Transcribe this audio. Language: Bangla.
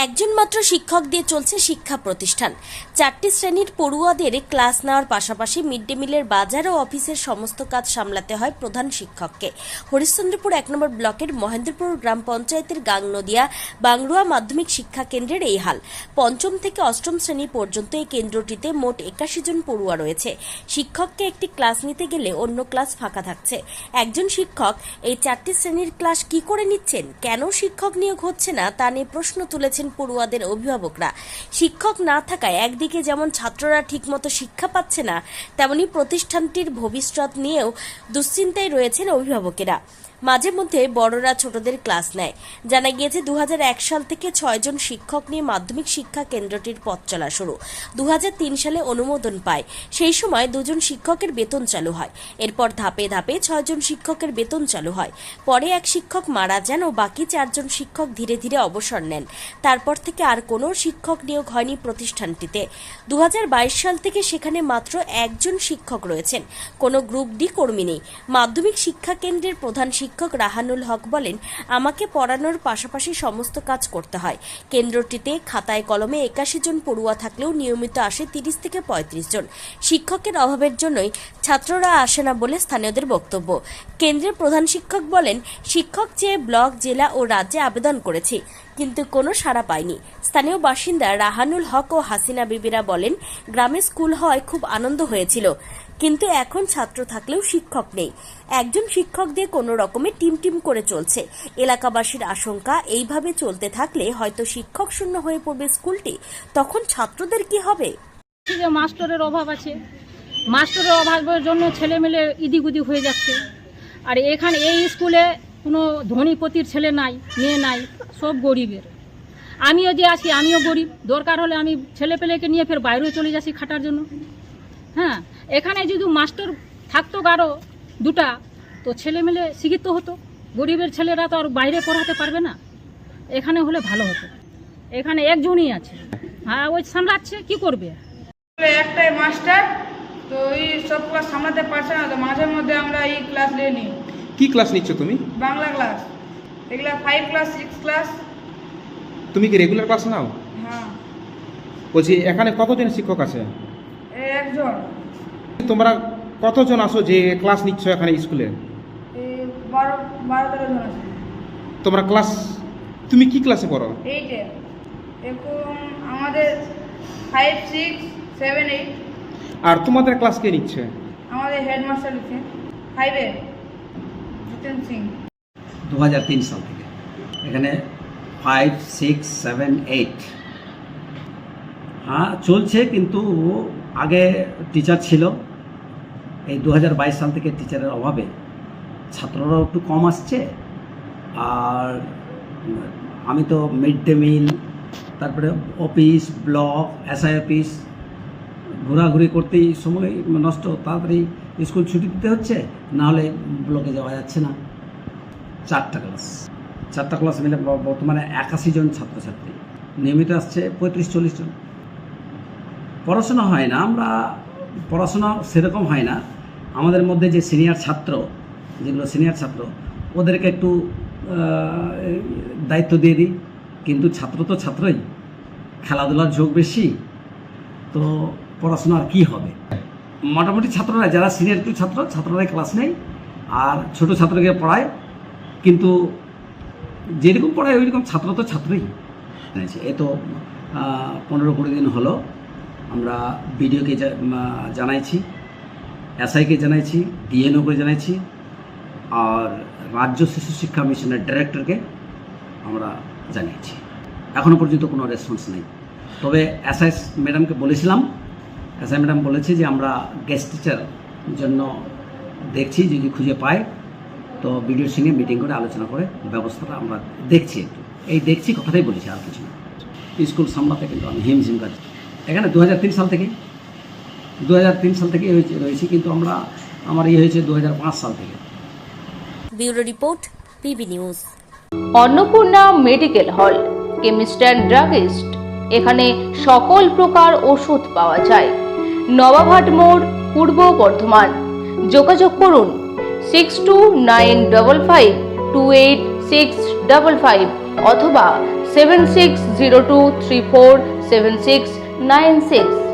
একজন মাত্র শিক্ষক দিয়ে চলছে শিক্ষা প্রতিষ্ঠান। 4টি শ্রেণীর পড়ুয়াদের ক্লাস নেওয়ার পাশাপাশি মিড ডে মিলের বাজার ও অফিসের সমস্ত কাজ সামলাতে হয় প্রধান শিক্ষককে। হরিশ্চন্দ্রপুর 1 নম্বর ব্লকের মহেন্দ্রপুর গ্রাম পঞ্চায়েতের গাংনদিয়া বাংরুয়া মাধ্যমিক শিক্ষা কেন্দ্রের এই হাল। 5ম থেকে 8ম শ্রেণী পর্যন্ত এই কেন্দ্রটিতে মোট 81 জন পড়ুয়া রয়েছে। শিক্ষককে একটি ক্লাস নিতে গেলে অন্য ক্লাস ফাঁকা থাকছে। একজন শিক্ষক এই 4টি শ্রেণীর ক্লাস কি করে নিচ্ছেন, কেন শিক্ষক নিয়োগ হচ্ছে না তা নিয়ে প্রশ্ন তুলেছেন পড়ুয়াদের অভিভাবকরা। শিক্ষক না থাকায় একদিকে যেমন ছাত্ররা ঠিকমতো শিক্ষা পাচ্ছে না, তেমনি প্রতিষ্ঠানটির ভবিষ্যৎ নিয়েও দুশ্চিন্তায় রয়েছেন অভিভাবকেরা। মাঝে মধ্যে বড়রা ছোটদের ক্লাস নেয়। জানা গিয়েছে 2001 সাল থেকে 6 জন শিক্ষক নিয়ে মাধ্যমিক শিক্ষা কেন্দ্রটির পথ চলা শুরু। 2003 সালে অনুমোদন পায়। সেই সময় 2 জন শিক্ষকের বেতন চালু হয়। এরপর ধাপে ধাপে 6 জন শিক্ষকের বেতন চালু হয়। পরে এক শিক্ষক মারা যান ও বাকি 4 জন শিক্ষক ধীরে ধীরে অবসর নেন। তারপর থেকে আর কোনো শিক্ষক নিয়োগ হয়নি প্রতিষ্ঠানটিতে। 2022 সাল থেকে সেখানে মাত্র 1 জন শিক্ষক রয়েছেন। কোনো গ্রুপ ডি কর্মী নেই। মাধ্যমিক শিক্ষা কেন্দ্রের প্রধান শিক্ষক রাহানুল হক বলেন, আমাকে পড়ানোর পাশাপাশি সমস্ত কাজ করতে হয়। কেন্দ্রটিতে খাতায় কলমে 81 জন পড়ুয়া থাকলেও নিয়মিত আসে 30 থেকে 35 জন। শিক্ষকের অভাবের জন্যই ছাত্ররা আসে না বলে স্থানীয়দের বক্তব্য। কেন্দ্রের প্রধান শিক্ষক বলেন, শিক্ষক চেয়ে ব্লক, জেলা ও রাজ্যে আবেদন করেছি, কিন্তু কোনো সাড়া পায়নি। স্থানীয় বাসিন্দা রাহানুল হক ও হাসিনা বিবিরা বলেন, গ্রামে স্কুল হওয়ায় খুব আনন্দ হয়েছিল, কিন্তু এখন ছাত্র থাকলেও শিক্ষক নেই। একজন শিক্ষক দিয়ে কোনো রকমে টিম করে চলছে। এলাকাবাসীর আশঙ্কা, এইভাবে চলতে থাকলে হয়তো শিক্ষক শূন্য হয়ে পড়বে স্কুলটি, তখন ছাত্রদের কি হবে? যে মাস্টারের অভাব আছে, মাস্টারের অভাবের জন্য ছেলেমেলে ইদিগুদি হয়ে যাচ্ছে। আর এখানে এই স্কুলে কোনো ধনীপতির ছেলে নাই, মেয়ে নাই, সব গরিবের। আমিও যে আসি, আমিও গরিব। দরকার হলে আমি ছেলেপেলেকে নিয়ে ফের বাইরেও চলে যাচ্ছি খাটার জন্য। হ্যাঁ, এখানে যদি মাস্টার থাকতো আরও 2টা, তো ছেলেমেলে শিক্ষিত হতো। গরিবের ছেলেরা তো আর বাইরে পড়াতে পারবে না, এখানে হলে ভালো হতো। এখানে একজনই আছে, হ্যাঁ, ওই সামলাচ্ছে, কি করবে? একটাই মাস্টার, তো এই সব ক্লাস সামলাতে পারছে না, তো মাঝে মধ্যে আমরা এই ক্লাস নিয়ে নিই। কি ক্লাস নিচ্ছ তুমি? বাংলা ক্লাস, এগুলা 5 ক্লাস 6 ক্লাস। তুমি কি রেগুলার ক্লাস নাও? হ্যাঁ। বলছি, এখানে কতজন শিক্ষক আছে? একজন। তোমরা কতজন আসো যে ক্লাস নিচ্ছ এখানে স্কুলে? 12-13 জন আছে। তোমরা ক্লাস, তুমি কি ক্লাসে পড়ো? 8-এ। এখন আমাদের 5, 6, 7, 8। আর তোমাদের ক্লাস কে নিচ্ছে? আমাদের হেডমাস্টার লিখছে 5-এ, জিতেন সিং। 2003 সাল থেকে এখানে 5, 6, 7, 8 হ্যাঁ চলছে, কিন্তু আগে টিচার ছিল। এই 2022 সাল থেকে টিচারের অভাবে ছাত্ররাও একটু কম আসছে। আর আমি তো মিড ডে মিল, তারপরে অফিস, ব্লক, এসআই অফিস ঘোরাঘুরি করতেই সময় নষ্ট। তাড়াতাড়ি স্কুল ছুটি দিতে হচ্ছে, নাহলে ব্লকে যাওয়া যাচ্ছে না। 4টা ক্লাস মিলে বর্তমানে 81 জন ছাত্রছাত্রী, নিয়মিত আসছে 35-40 জন। পড়াশোনা হয় না, আমরা পড়াশোনা সেরকম হয় না। আমাদের মধ্যে যে সিনিয়র ছাত্র, যেগুলো সিনিয়র ছাত্র, ওদেরকে একটু দায়িত্ব দিয়ে দিই, কিন্তু ছাত্র তো ছাত্রই, খেলাধুলার ঝোঁক বেশি, তো পড়াশোনা আর কী হবে। মোটামুটি ছাত্ররা যারা সিনিয়র একটু ছাত্ররাই ক্লাস নেই, আর ছোট ছাত্রকে পড়ায়, কিন্তু যেরকম পড়ায় ওই রকম ছাত্র তো ছাত্রই। এ তো 15-20 দিন হলো আমরা বিডিওকে জানাইছি, এসআইকে জানাইছি, ডিএনওকে জানাইছি, আর রাজ্য শিশু শিক্ষা মিশনের ডাইরেক্টরকে আমরা জানিয়েছি। এখনও পর্যন্ত কোনো রেসপন্স নেই। তবে এসআই ম্যাডামকে বলেছিলাম, এসআই ম্যাডাম বলেছে যে আমরা গেস্ট টিচার জন্য দেখছি, যদি খুঁজে পাই তো বিডিওর সঙ্গে মিটিং করে আলোচনা করে ব্যবস্থাটা আমরা দেখছি। এই দেখছি কথাটাই বলেছি, আর কিছু না। স্কুল সামলাতে কিন্তু আমি হিমঝিম কাজ এখানে 2003 সাল থেকে রয়েছি, কিন্তু আমার হয়েছে 2005 সাল থেকে। Bureau report, PB news. Annapurna medical hall, chemist and druggist. এখানে সকল প্রকার ওষুধ পাওয়া যায়। নবাবহাট মোড়, পূর্ব বর্ধমান। যোগাযোগ করুন 6295528655 অথবা 7602347696।